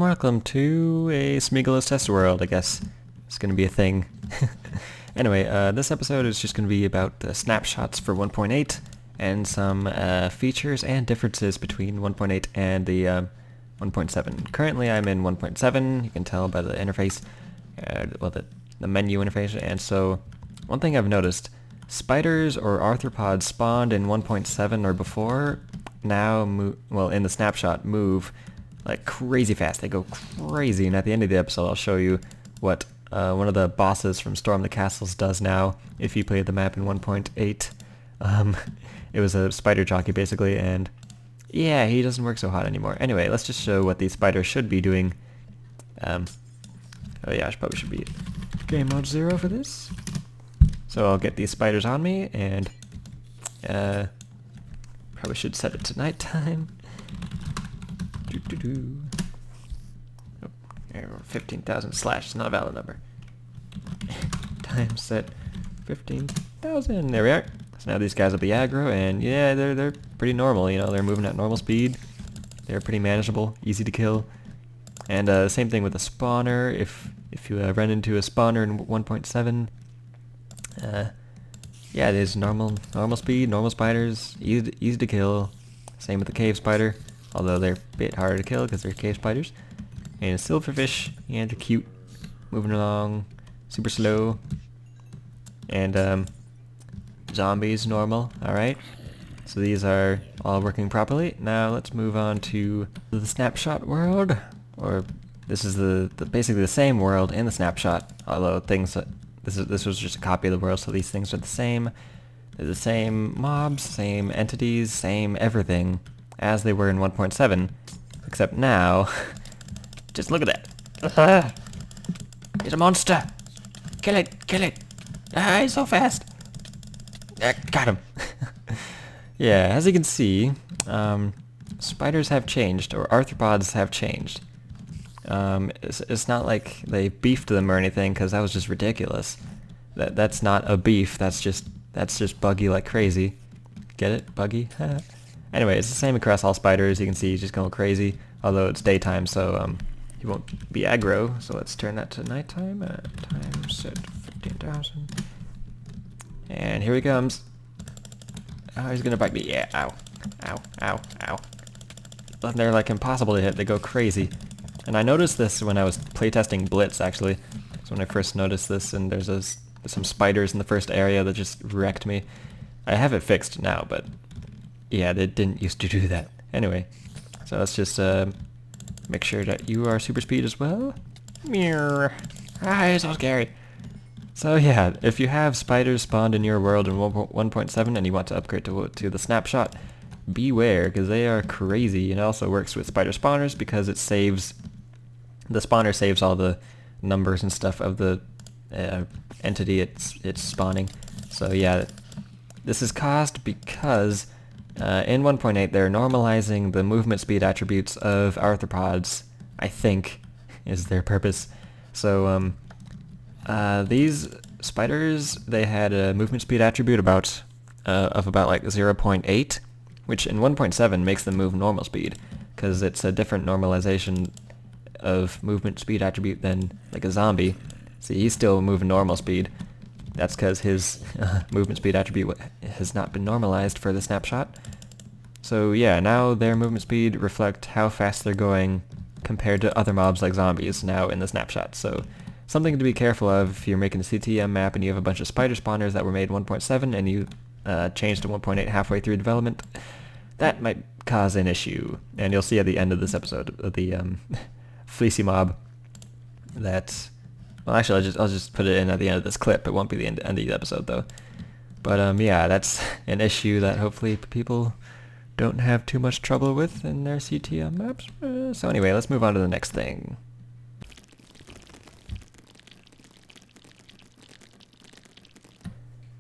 welcome to a Smeagolow's test world, I guess. It's gonna be a thing. Anyway, this episode is just gonna be about the snapshots for 1.8 and some features and differences between 1.8 and the 1.7. Currently I'm in 1.7, you can tell by the interface, well the menu interface, and so one thing I've noticed, spiders or arthropods spawned in 1.7 or before now in the snapshot move like crazy fast. They go crazy, and at the end of the episode I'll show you what one of the bosses from Storm the Castles does now if you played the map in 1.8. It was a spider jockey basically, and yeah, he doesn't work so hot anymore. Anyway, let's just show what these spiders should be doing. Oh yeah, I probably should be game mode 0 for this. So I'll get these spiders on me, and probably should set it to nighttime. Oh, 15,000 slash is not a valid number. Time set 15,000. There we are. So now these guys will be aggro, and yeah, they're pretty normal. You know, they're moving at normal speed. They're pretty manageable, easy to kill. And same thing with the spawner. If you run into a spawner in 1.7, yeah, there's normal speed, normal spiders, easy to kill. Same with the cave spider, although they're a bit harder to kill because they're cave spiders. And silverfish, yeah, they're cute, moving along, super slow. And zombies, normal. All right. So these are all working properly. Now let's move on to the snapshot world, or this is basically the same world in the snapshot, although things this was just a copy of the world, so these things are the same. They're the same mobs, same entities, same everything as they were in 1.7, except now, just look at that. He's a monster. Kill it, kill it. He's so fast. Got him. Yeah, as you can see, spiders have changed, or arthropods have changed. It's not like they beefed them or anything, because that was just ridiculous. That's not a beef. That's just buggy like crazy. Get it, buggy? Anyway, it's the same across all spiders. You can see he's just going crazy. Although it's daytime, so he won't be aggro. So let's turn that to nighttime. Time set 15,000. And here he comes. Oh, he's gonna bite me. Yeah, ow, ow, ow, ow. They're like impossible to hit. They go crazy. And I noticed this when I was playtesting Blitz, actually. So when I first noticed this, and there's some spiders in the first area that just wrecked me. I have it fixed now, but yeah, they didn't used to do that. Anyway, so let's just make sure that you are super speed as well. Meow. Ah, so scary. So yeah, if you have spiders spawned in your world in 1.7 and you want to upgrade to the snapshot, beware, because they are crazy. And it also works with spider spawners because it saves, the spawner saves all the numbers and stuff of the entity it's spawning. So yeah, this is caused because in 1.8 they're normalizing the movement speed attributes of arthropods, I think, is their purpose. So these spiders, they had a movement speed attribute of about like 0.8, which in 1.7 makes them move normal speed, because it's a different normalization of movement speed attribute than like a zombie. See, he's still moving normal speed. That's because his movement speed attribute has not been normalized for the snapshot. So yeah, now their movement speed reflect how fast they're going compared to other mobs like zombies now in the snapshot. So something to be careful of if you're making a CTM map and you have a bunch of spider spawners that were made 1.7 and you changed to 1.8 halfway through development. That might cause an issue, and you'll see at the end of this episode the fleecy mob that, well, actually I'll just put it in at the end of this clip. It won't be the end of the episode though. But yeah, that's an issue that hopefully people don't have too much trouble with in their CTM maps. So anyway, let's move on to the next thing.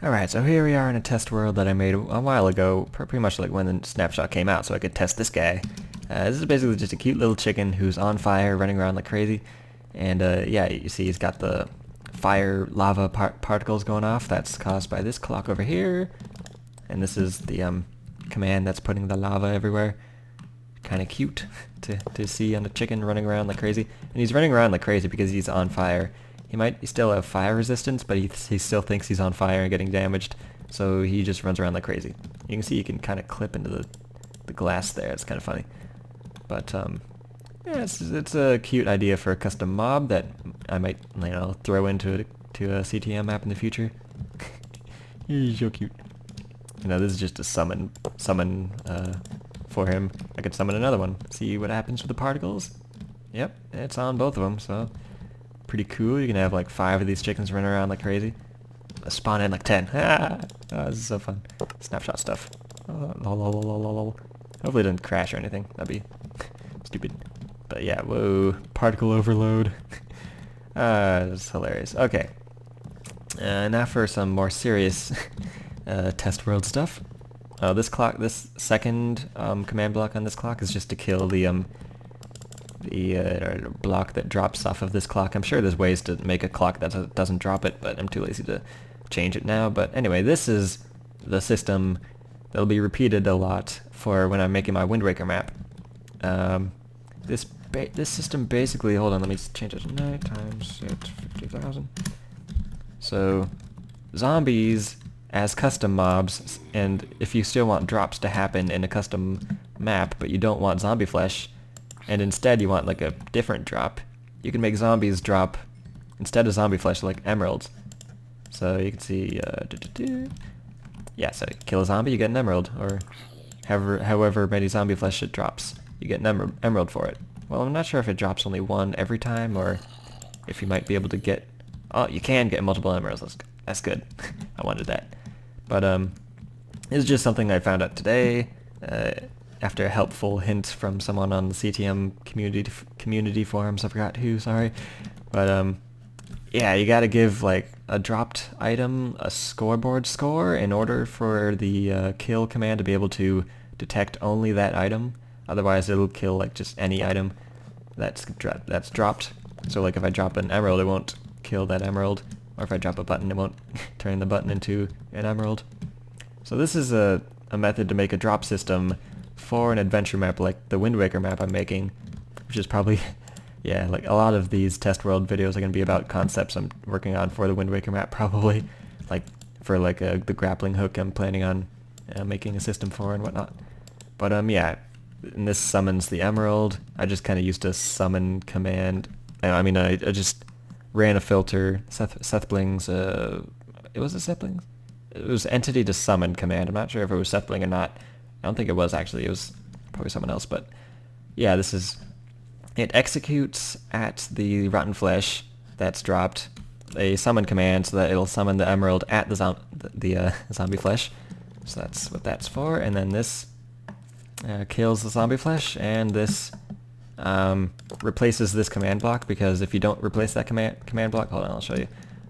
Alright, so here we are in a test world that I made a while ago, pretty much like when the snapshot came out, so I could test this guy. This is basically just a cute little chicken who's on fire, running around like crazy. And yeah, you see he's got the fire lava particles going off. That's caused by this clock over here. And this is the command that's putting the lava everywhere. kind of cute to see on the chicken running around like crazy. And he's running around like crazy because he's on fire. He might still have fire resistance, but he still thinks he's on fire and getting damaged, so he just runs around like crazy. You can see you can kind of clip into the glass there. It's kind of funny. But yeah, it's a cute idea for a custom mob that I might, you know, throw into a CTM map in the future. He's so cute. You know, this is just a summon for him. I could summon another one. See what happens with the particles? Yep, it's on both of them, so pretty cool. You can have like 5 of these chickens running around like crazy. Spawn in like 10. Ah, oh, this is so fun. Snapshot stuff. Lol. Hopefully it doesn't crash or anything. That'd be stupid. But yeah, whoa, particle overload. That's hilarious. Okay. Now for some more serious test world stuff. This second command block on this clock is just to kill the block that drops off of this clock. I'm sure there's ways to make a clock that doesn't drop it, but I'm too lazy to change it now. But anyway, this is the system that'll be repeated a lot for when I'm making my Wind Waker map. This system basically, hold on, let me change it to 9 times 50,000. So zombies as custom mobs, and if you still want drops to happen in a custom map, but you don't want zombie flesh, and instead you want like a different drop, you can make zombies drop, instead of zombie flesh, like emeralds. So you can see, yeah, so kill a zombie, you get an emerald, or however many zombie flesh it drops, you get an emerald for it. Well, I'm not sure if it drops only one every time, or if you might be able to get, oh, you can get multiple emeralds, that's good. I wanted that. But it's just something I found out today, after a helpful hint from someone on the CTM community forums. I forgot who, sorry. But yeah, you gotta give like a dropped item a scoreboard score in order for the kill command to be able to detect only that item. Otherwise it'll kill like just any item that's dropped. So like if I drop an emerald, it won't kill that emerald. Or if I drop a button, it won't turn the button into an emerald. So this is a method to make a drop system for an adventure map like the Wind Waker map I'm making, which is probably, yeah, like a lot of these test world videos are going to be about concepts I'm working on for the Wind Waker map, probably, like for like the grappling hook I'm planning on making a system for and whatnot. But yeah, and this summons the emerald. I just kind of used a summon command. I mean, I just ran a filter, Sethbling's, it was a Sethbling's? It was entity to summon command. I'm not sure if it was Sethbling or not. I don't think it was actually. It was probably someone else. But yeah, this is, it executes at the rotten flesh that's dropped a summon command so that it'll summon the emerald at the zombie flesh. So that's what that's for. And then this kills the zombie flesh, and this replaces this command block, because if you don't replace that command block, hold on, I'll show you.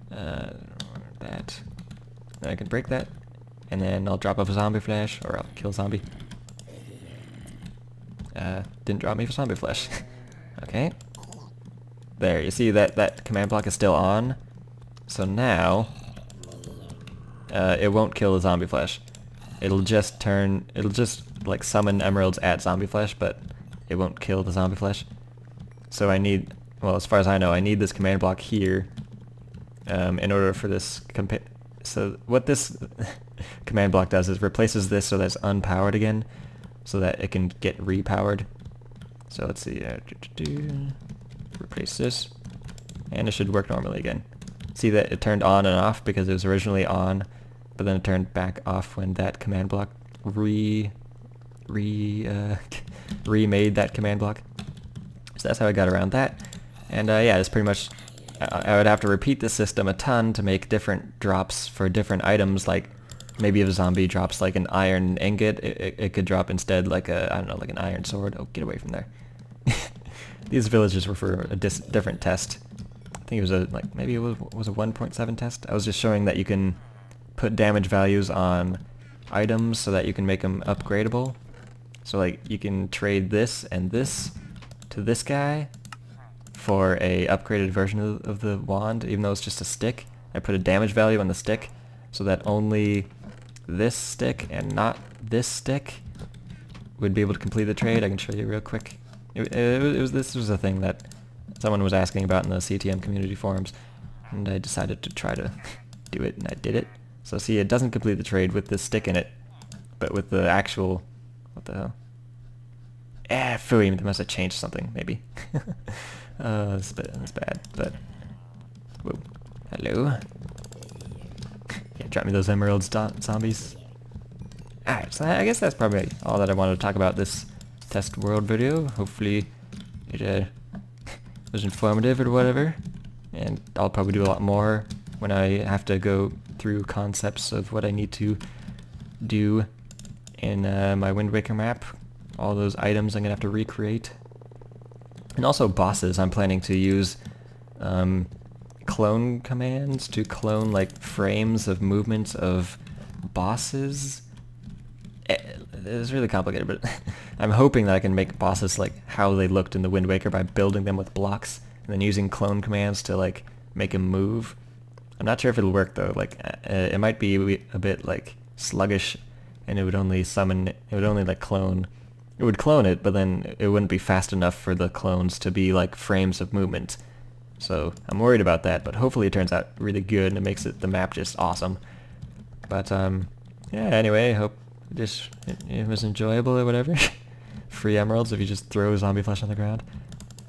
That. I can break that, and then I'll drop off a zombie flesh, or I'll kill a zombie. Didn't drop me for zombie flesh. Okay. There, you see that command block is still on. So now, it won't kill the zombie flesh. It'll just like summon emeralds at zombie flesh, but it won't kill the zombie flesh. So I need, well, as far as I know, I need this command block here in order for this so what this command block does is replaces this so that it's unpowered again, so that it can get repowered. So let's see, replace this, and it should work normally again. See that it turned on and off because it was originally on, but then it turned back off when that command block remade that command block. So that's how I got around that. And yeah, it's pretty much, I would have to repeat this system a ton to make different drops for different items. Like maybe if a zombie drops like an iron ingot, it could drop instead like a, I don't know, like an iron sword. Oh, get away from there. These villages were for a different test. I think it was a, like, maybe it was a 1.7 test. I was just showing that you can put damage values on items so that you can make them upgradable. So like you can trade this and this to this guy for a upgraded version of the wand, even though it's just a stick. I put a damage value on the stick so that only this stick and not this stick would be able to complete the trade, I can show you real quick. This was a thing that someone was asking about in the CTM community forums, and I decided to try to do it, and I did it. So see, it doesn't complete the trade with this stick in it, but with the actual... What the hell? Phooey, they must have changed something, maybe. That's bad, but... Whoa. Hello? Yeah, drop me those emeralds, zombies. Alright, so I guess that's probably all that I wanted to talk about this test world video. Hopefully it was informative or whatever. And I'll probably do a lot more when I have to go through concepts of what I need to do in my Wind Waker map. All those items I'm going to have to recreate. And also bosses. I'm planning to use clone commands to clone like frames of movements of bosses. It's really complicated, but I'm hoping that I can make bosses like how they looked in the Wind Waker by building them with blocks and then using clone commands to like make them move. I'm not sure if it'll work though. Like it might be a bit like sluggish, and it would only summon. It would only like clone. It would clone it, but then it wouldn't be fast enough for the clones to be like frames of movement. So I'm worried about that, but hopefully it turns out really good and it makes the map just awesome. But yeah, anyway, hope it was enjoyable or whatever. Free emeralds if you just throw zombie flesh on the ground.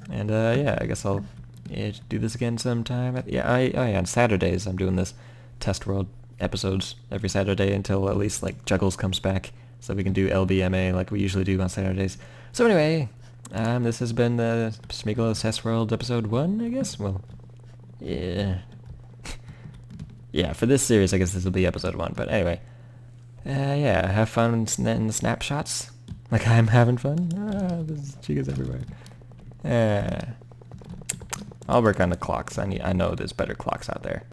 And yeah, I guess I'll do this again sometime. On Saturdays I'm doing this test world episodes every Saturday until at least like Juggles comes back, so we can do LBMA like we usually do on Saturdays. So anyway, this has been the Smeagolow Test World episode 1, I guess? Well, yeah. Yeah, for this series I guess this will be episode 1, but anyway. Yeah, have fun in the snapshots. Like I'm having fun. There's chicas everywhere. I'll work on the clocks. I know there's better clocks out there.